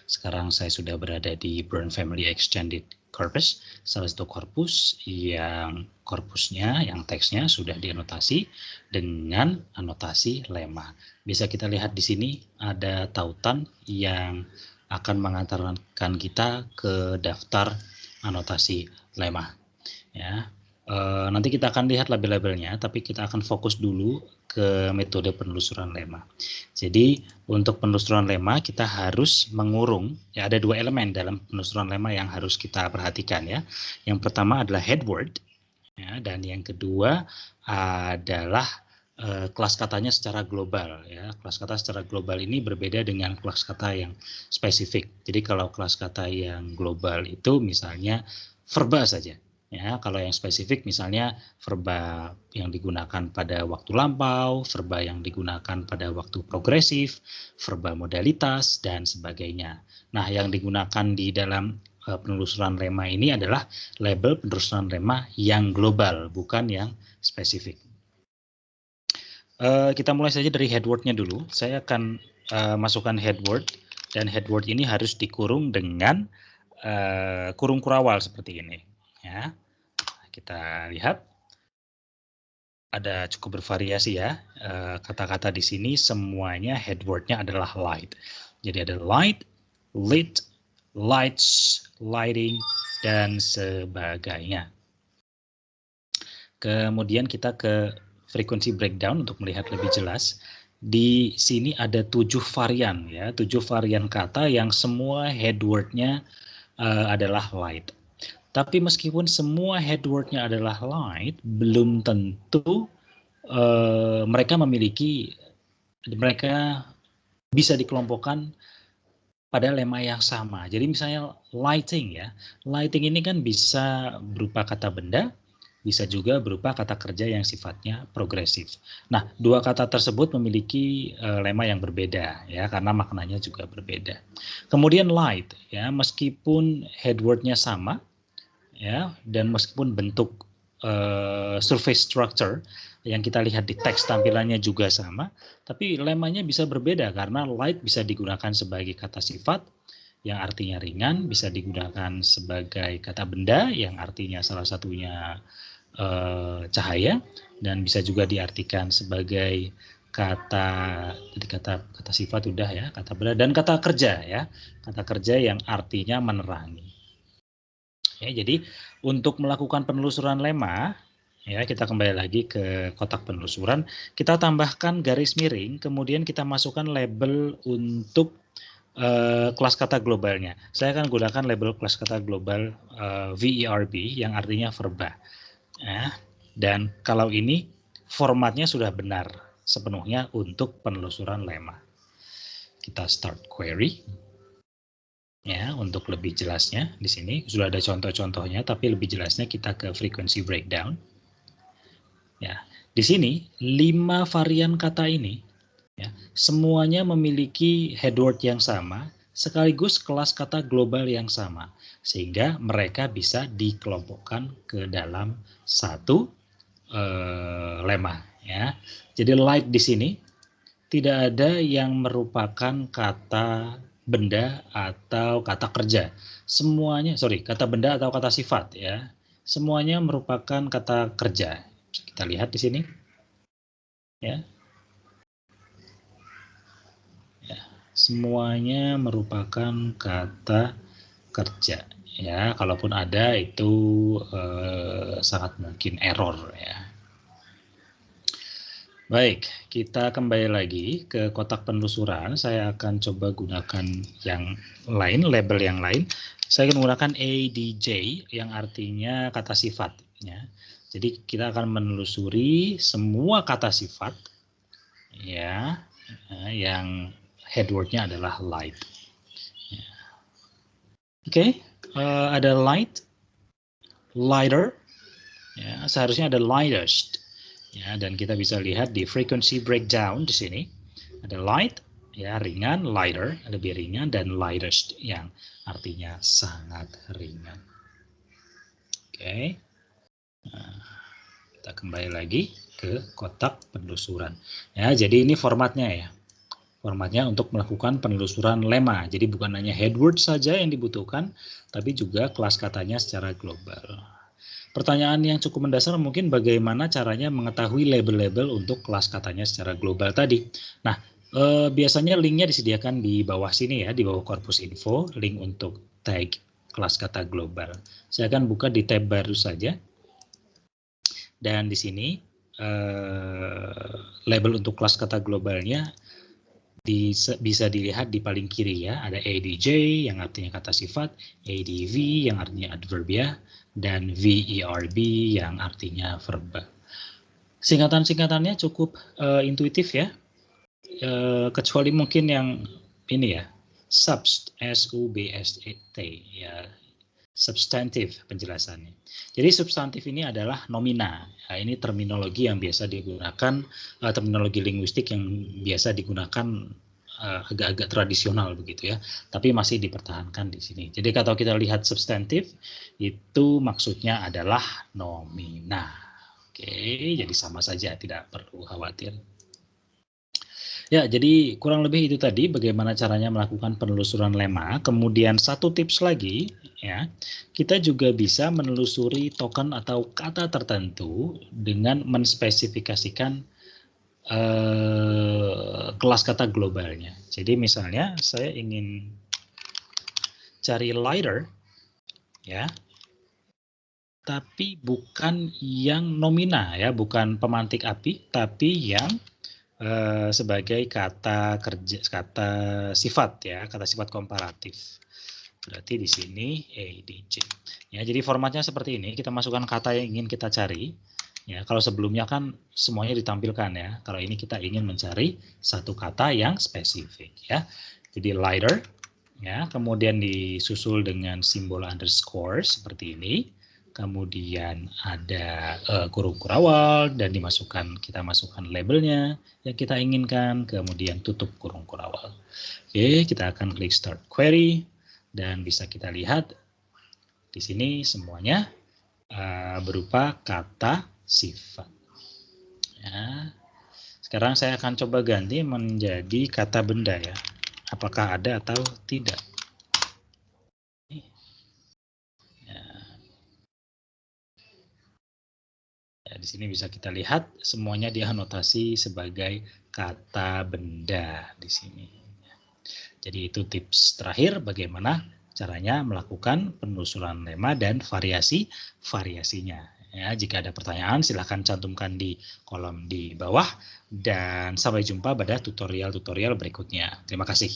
Sekarang saya sudah berada di Brown Family Extended Corpus, salah satu korpus yang korpusnya, yang teksnya sudah dianotasi dengan anotasi lemma. Bisa kita lihat di sini ada tautan yang akan mengantarkan kita ke daftar anotasi lemma. Ya, nanti kita akan lihat label-labelnya, tapi kita akan fokus dulu ke metode penelusuran lemma. Jadi untuk penelusuran lemma kita harus mengurung, ya ada dua elemen dalam penelusuran lemma yang harus kita perhatikan ya. Yang pertama adalah head word, ya, dan yang kedua adalah kelas katanya secara global ya. Kelas kata secara global ini berbeda dengan kelas kata yang spesifik. Jadi kalau kelas kata yang global itu misalnya verba saja. Ya, kalau yang spesifik misalnya verba yang digunakan pada waktu lampau, verba yang digunakan pada waktu progresif, verba modalitas dan sebagainya. Nah, yang digunakan di dalam penelusuran lemma ini adalah label penelusuran lemma yang global, bukan yang spesifik. Kita mulai saja dari head word-nya dulu. Saya akan masukkan head word, dan head word ini harus dikurung dengan kurung kurawal seperti ini. Ya, kita lihat ada cukup bervariasi ya. Kata-kata di sini semuanya head word-nya adalah light. Jadi ada light, lit, lights, lighting, dan sebagainya. Kemudian kita ke frequency breakdown untuk melihat lebih jelas. Di sini ada 7 varian ya, 7 varian kata yang semua head word-nya adalah light. Tapi meskipun semua head word-nya adalah light, belum tentu mereka bisa dikelompokkan pada lemma yang sama. Jadi misalnya lighting ya, lighting ini kan bisa berupa kata benda, bisa juga berupa kata kerja yang sifatnya progresif. Nah, dua kata tersebut memiliki lemma yang berbeda ya, karena maknanya juga berbeda. Kemudian light ya, meskipun head word-nya sama ya, dan meskipun bentuk surface structure yang kita lihat di teks tampilannya juga sama, tapi lemmanya bisa berbeda karena light bisa digunakan sebagai kata sifat yang artinya ringan, bisa digunakan sebagai kata benda yang artinya salah satunya cahaya, dan bisa juga diartikan sebagai kata sifat udah ya, kata benda, dan kata kerja ya, kata kerja yang artinya menerangi. Ya, jadi untuk melakukan penelusuran lemma, ya kita kembali lagi ke kotak penelusuran, kita tambahkan garis miring, kemudian kita masukkan label untuk kelas kata globalnya. Saya akan gunakan label kelas kata global verb yang artinya verba. Ya, dan kalau ini formatnya sudah benar sepenuhnya untuk penelusuran lemma. Kita start query. Ya, untuk lebih jelasnya di sini sudah ada contoh-contohnya, tapi lebih jelasnya kita ke frequency breakdown. Ya, di sini 5 varian kata ini ya, semuanya memiliki head word yang sama sekaligus kelas kata global yang sama, sehingga mereka bisa dikelompokkan ke dalam satu lemma ya. Jadi light di sini tidak ada yang merupakan kata benda atau kata kerja. Semuanya, kata benda atau kata sifat ya. Semuanya merupakan kata kerja. Kita lihat di sini. Ya. Ya, semuanya merupakan kata kerja. Ya, kalaupun ada itu sangat mungkin error ya. Baik, kita kembali lagi ke kotak penelusuran. Saya akan coba gunakan yang lain, label yang lain. Saya akan menggunakan ADJ yang artinya kata sifat. Ya. Jadi kita akan menelusuri semua kata sifat ya, yang head word-nya adalah light. Ya. Oke, ada light, lighter, ya, seharusnya ada lightest. Ya, dan kita bisa lihat di frequency breakdown di sini ada light ya, ringan, lighter lebih ringan, dan lightest yang artinya sangat ringan. Oke. Nah, kita kembali lagi ke kotak penelusuran. Ya, jadi ini formatnya ya. Formatnya untuk melakukan penelusuran lema. Jadi bukan hanya headword saja yang dibutuhkan, tapi juga kelas katanya secara global. Pertanyaan yang cukup mendasar mungkin bagaimana caranya mengetahui label-label untuk kelas katanya secara global tadi. Nah, biasanya linknya disediakan di bawah sini ya, di bawah korpus info, link untuk tag kelas kata global. Saya akan buka di tab baru saja. Dan di sini label untuk kelas kata globalnya bisa dilihat di paling kiri ya, ada ADJ yang artinya kata sifat, ADV yang artinya adverbia, dan VERB yang artinya verba. Singkatan-singkatannya cukup intuitif ya, kecuali mungkin yang ini ya, subst, S-U-B-S-T ya, substantif penjelasannya. Jadi substantif ini adalah nomina. Nah, ini terminologi yang biasa digunakan, terminologi linguistik yang biasa digunakan agak-agak tradisional begitu ya, tapi masih dipertahankan di sini. Jadi kalau kita lihat substantif itu maksudnya adalah nomina. Oke, jadi sama saja, tidak perlu khawatir. Ya, jadi kurang lebih itu tadi bagaimana caranya melakukan penelusuran lema. Kemudian satu tips lagi, ya, kita juga bisa menelusuri token atau kata tertentu dengan menspesifikasikan kelas kata globalnya. Jadi misalnya saya ingin cari lighter, ya, tapi bukan yang nomina, ya, bukan pemantik api, tapi yang sebagai kata kerja, kata sifat ya, kata sifat komparatif. Berarti di sini ADJ. Ya, jadi formatnya seperti ini. Kita masukkan kata yang ingin kita cari. Ya, kalau sebelumnya kan semuanya ditampilkan ya. Kalau ini kita ingin mencari satu kata yang spesifik ya. Jadi lighter ya, kemudian disusul dengan simbol underscore seperti ini. Kemudian ada kurung kurawal dan kita masukkan labelnya yang kita inginkan, kemudian tutup kurung kurawal. Oke, kita akan klik start query dan bisa kita lihat di sini semuanya berupa kata sifat. Ya. Sekarang saya akan coba ganti menjadi kata benda ya. Apakah ada atau tidak? Ya, di sini bisa kita lihat semuanya dianotasi sebagai kata benda di sini. Jadi itu tips terakhir bagaimana caranya melakukan penelusuran lema dan variasinya. Ya, jika ada pertanyaan silahkan cantumkan di kolom di bawah dan sampai jumpa pada tutorial-tutorial berikutnya. Terima kasih.